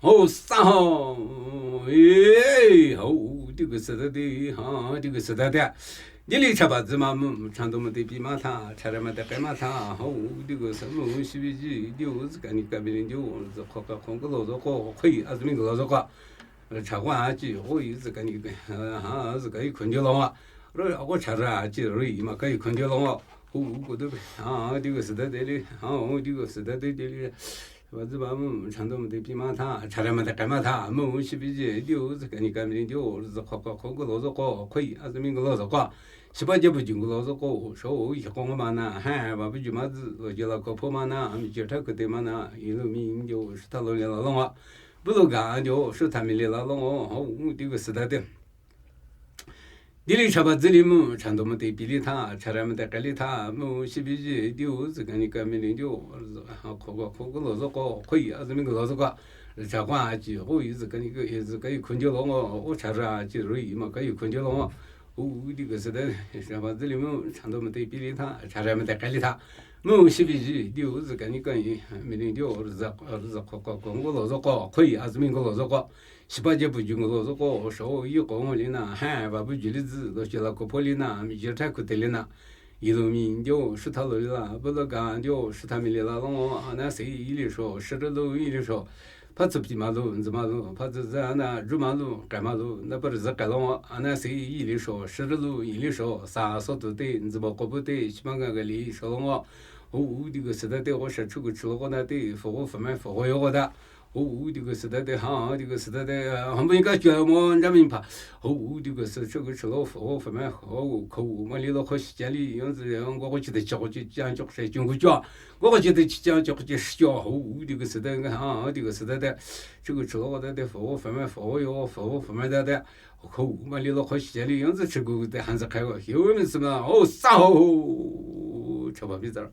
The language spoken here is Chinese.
哦，三号，哎，哦，这个是的，哈，这个是的。你里吃吧子嘛，长度么得比嘛他，吃了么得该嘛他，好，这个什么西北鸡，牛是干你干别人牛，是喝个红个老子喝可以，还是那个老子喝，吃完鸡，我一直干你个，哈是可以困觉了嘛，我吃着鸡肉一嘛可以困觉了嘛，我过得啊，这个是的的，啊，这个是的的的。我这把长度么得比嘛他，吃了么得该嘛他，西北鸡，牛是干你干别人牛，是喝个老子喝可以，还是那个老子喝。十八节不经过老子过，说我一讲嘛呢，嗨，爸不就嘛子，我就那个破嘛呢，没接他个的嘛呢，一路民就是他老年老了嘛，不如干就是他们的老了哦，好，这个是他的。你里吃吧子里么，长度么得比里他，吃了么得盖里他，么西北节就是跟你干没零就，好喝个老子过可以，还是那个老子过。吃饭就我一直跟你个一直可以困觉了我吃着就容易嘛，可以困觉了我。这个是的，是吧？这里面长度么得比例它，长度么得盖里它，么西北鸡牛是跟你讲，没人牛儿子光我老子搞可以，还是民国老子搞，十八节不就我老子搞，说以后我哩呐，喊把不举例子，都写了个破哩呐，没写太苦的哩呐。一路民牛是他路的啦，不是干牛是他们的啦，我那谁一里说，是这路一里说。怕走匹马路，子马路，怕走在那入马路、干马路，那不是干了我，那谁一里说，十里路一里说，啥说都对，你怎么过不对？起码个里说了我，这个时代的我说出个吃了我那对，服务方面服务我的。这个时代的哈，这个时代的，我们应该觉么人民怕。这个是这个吃了服务方面好，可我们离了可时间里，样子我记得讲就讲叫谁讲过讲。我觉得讲这小后这个时代啊，这个时代的这个吃了我的服务方面服务哟，服务方面的可我们离了好些的样子吃过的还是开个，有没什么哦啥哦，吃不皮子了。